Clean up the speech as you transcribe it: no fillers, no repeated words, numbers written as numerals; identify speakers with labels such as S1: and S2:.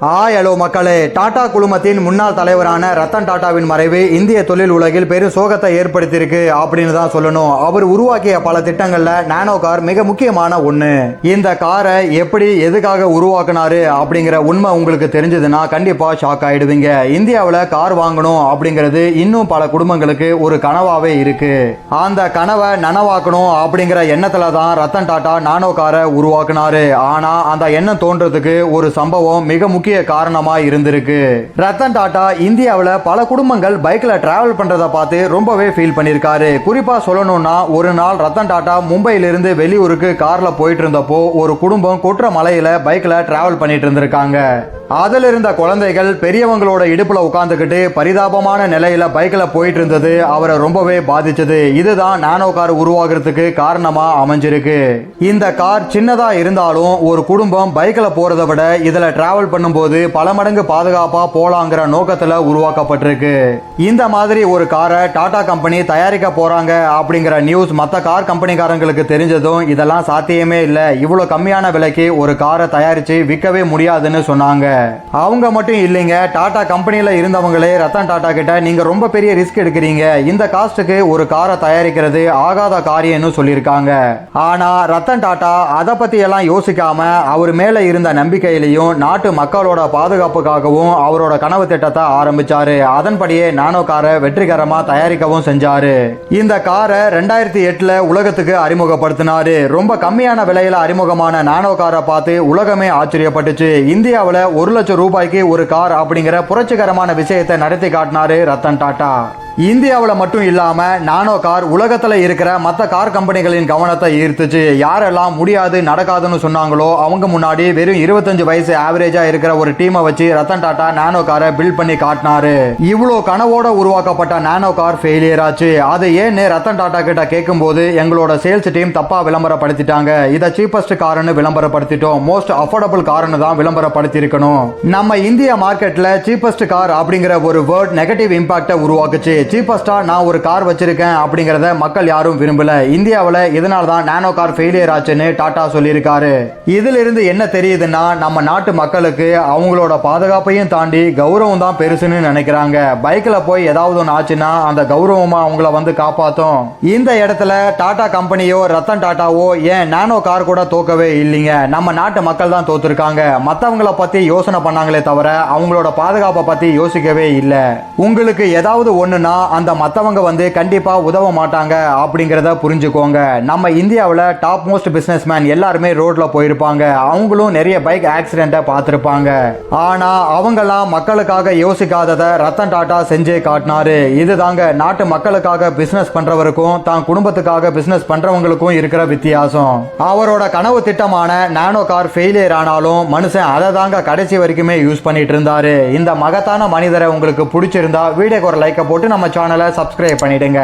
S1: Hello மக்களே. டாடா குழுமத்தின் முன்னாள் தலைவரான ரத்தன் டாடாவின் மறைவு இந்திய தொழில் உலகில் பெரும் சோகத்தை ஏற்படுத்தியிருக்கு அப்படின்னு தான் சொல்லணும். அவர் உருவாக்கிய பல திட்டங்கள்ல நானோ கார் மிக முக்கியமான ஒண்ணு. இந்த காரை எப்படி எதுக்காக உருவாக்குனாரு அப்படிங்கிற உண்மை உங்களுக்கு தெரிஞ்சதுன்னா கண்டிப்பா ஷாக் ஆயிடுவீங்க. இந்தியாவில் கார் வாங்கணும் அப்படிங்கிறது இன்னும் பல குடும்பங்களுக்கு ஒரு கனவாவே இருக்கு. அந்த கனவை நனவாக்கணும் அப்படிங்கிற எண்ணத்துல தான் ரத்தன் டாடா நானோ காரை உருவாக்குனாரு. ஆனா அந்த எண்ணம் தோன்றதுக்கு ஒரு சம்பவம் மிக முக்கிய காரணமா இருந்திருக்கு. ரத்தன் டாடா இந்தியாவில் பல குடும்பங்கள் பைக்ல டிராவல் பண்றதை பார்த்து ரொம்பவே ஃபீல் பண்ணிருக்காரு. குறிப்பா சொல்லணும்னா ஒரு நாள் ரத்தன் டாடா மும்பையிலிருந்து வெளியூருக்கு கார்ல போயிட்டு இருந்தப்போ ஒரு குடும்பம் குற்ற மலையில பைக்ல டிராவல் பண்ணிட்டு இருந்திருக்காங்க. அதில் இருந்த குழந்தைகள் பெரியவங்களோட இடுப்புல உட்கார்ந்துக்கிட்டு பரிதாபமான நிலையில பைக்ல போயிட்டு இருந்தது அவரை ரொம்பவே பாதிச்சது. இதுதான் நானோ கார் உருவாகிறதுக்கு காரணமா அமைஞ்சிருக்கு. இந்த கார் சின்னதா இருந்தாலும் ஒரு குடும்பம் பைக்ல போறதை விட இதுல டிராவல் பண்ணும்போது பல மடங்கு பாதுகாப்பா போலாங்கிற நோக்கத்துல உருவாக்கப்பட்டிருக்கு. இந்த மாதிரி ஒரு காரை டாடா கம்பெனி தயாரிக்க போறாங்க அப்படிங்கிற நியூஸ் மற்ற கார் கம்பெனிக்காரங்களுக்கு தெரிஞ்சதும் இதெல்லாம் சாத்தியமே இல்லை, இவ்வளவு கம்மியான விலைக்கு ஒரு காரை தயாரிச்சு விற்கவே முடியாதுன்னு சொன்னாங்க. அவங்க மட்டும் இல்லைங்க, டாடா கம்பெனியில இருந்தவங்களே ரத்தன் டாடா கிட்ட நீங்க ரொம்ப பெரிய ரிஸ்க் எடுக்கிறீங்க, இந்த காஸ்டுக்கு ஒரு காரை தயாரிக்கிறது ஆகாத காரியம்னு சொல்லியிருக்காங்க. ஆனா ரத்தன் டாடா அதை பத்தி எல்லாம் யோசிக்காம அவர் மேல இருந்த நம்பிக்கையிலையும் நாட்டு மக்களோட பாதுகாப்புக்காகவும் அவரோட கனவு திட்டத்தை ஆரம்பிச்சாரு. அதன்படியே நானோ காரை வெற்றிகரமா தயாரிக்கவும் செஞ்சாரு. இந்த காரை 2008 உலகத்துக்கு அறிமுகப்படுத்தினாரு. ரொம்ப கம்மியான விலையில அறிமுகமான நானோ காரை பார்த்து உலகமே ஆச்சரியப்பட்டுச்சு. இந்தியாவில் 1 லட்சம் ரூபாய்க்கு ஒரு கார் அப்படிங்கிற புரட்சிகரமான விஷயத்தை நடத்தி காட்டினாரு ரத்தன் டாடா. இந்தியாவில் மட்டும் இல்லாம நானோ கார் உலகத்துல இருக்கிற மற்ற கார் கம்பெனிகளின் கவனத்தை ஈர்த்துச்சு. யாரெல்லாம் முடியாது நடக்காதுன்னு சொன்னாங்களோ அவங்க முன்னாடி வெறும் 25 வயசு ஆவரேஜா இருக்கிற ஒரு டீமை வச்சு ரத்தன் டாடா நானோ காரை பில்ட் பண்ணி காட்டினாரு. இவ்வளோ கனவோட உருவாக்கப்பட்ட நானோ கார் ஃபெயிலியர் ஆச்சு. அது ஏன்னு ரத்தன் டாடா கிட்ட கேட்கும் போது எங்களோட சேல்ஸ் டீம் தப்பா விளம்பரப்படுத்திட்டாங்க, இதை சீப்பஸ்ட் கார்னு விளம்பரப்படுத்திட்டோம், மோஸ்ட் அஃபோர்டபுள் கார்னு தான் விளம்பரப்படுத்தி இருக்கணும். நம்ம இந்திய மார்க்கெட்ல சீப்பஸ்ட் கார் அப்படிங்கிற ஒரு வேர்ட் நெகட்டிவ் இம்பாக்டை உருவாக்குச்சு. சீப்பஸ்டா நான் ஒரு கார் வச்சிருக்கேன் அப்படிங்கறத மக்கள் யாரும் விரும்பல. இந்தியாவில் இதனால தான் நானோ கார் ஃபெயிலியர் ஆச்சுன்னு டாடா சொல்லியிருக்காரு. இதுல இருந்து என்ன தெரியுதுன்னா நம்ம நாட்டு மக்களுக்கு அவங்களோட பாதுகாப்பையும் தாண்டி கௌரவம் தான் பெருசுன்னு நினைக்கிறாங்க. பைக்ல போய் ஏதாவது ஒன்று ஆச்சுன்னா அந்த கௌரவமா அவங்கள வந்து காப்பாத்தும். இந்த இடத்துல டாடா கம்பெனியோ ரத்தன் டாட்டாவோ ஏன் நானோ கார் கூட தோக்கவே இல்லைங்க, நம்ம நாட்டு மக்கள் தான் தோத்துருக்காங்க. மற்றவங்கள பத்தி யோசனை பண்ணாங்களே தவிர அவங்களோட பாதுகாப்பை பத்தி யோசிக்கவே இல்லை. உங்களுக்கு ஏதாவது ஒண்ணுனா அந்த மத்தவங்க வந்து கண்டிப்பா உதவ மாட்டாங்க அப்படிங்கறத புரிஞ்சுக்கோங்க. நம்ம இந்தியாவில் டாப் மோஸ்ட் பிசினஸ்மேன் எல்லாருமே ரோட்ல போயிருப்பாங்க, அவங்களும் நிறைய பைக் ஆக்சிடென்ட்டை பார்த்திருப்பாங்க. ஆனா அவங்கெல்லாம் மக்களுக்காக யோசிக்காததை ரத்தன் டாடா செஞ்சே காட்டினாரு. இதுதாங்க நாட்டு மக்களுக்காக பிசினஸ் பண்றவருக்கும் தான் குடும்பத்துக்காக பிசினஸ் பண்றவங்களுக்கும் இருக்கிற வித்தியாசம். அவரோட கனவு திட்டமான நானோ கார் ஃபெயிலியர் ஆனாலும் மனுஷன் அதை தாங்க கடைசி வரைக்குமே யூஸ் பண்ணிட்டு இருந்தாரு. இந்த மகத்தான மனிதரை உங்களுக்கு பிடிச்சிருந்தா வீடியோக்கு ஒரு லைக்கை போட்டு நம்ம சேனலை சப்ஸ்கிரைப் பண்ணிடுங்க.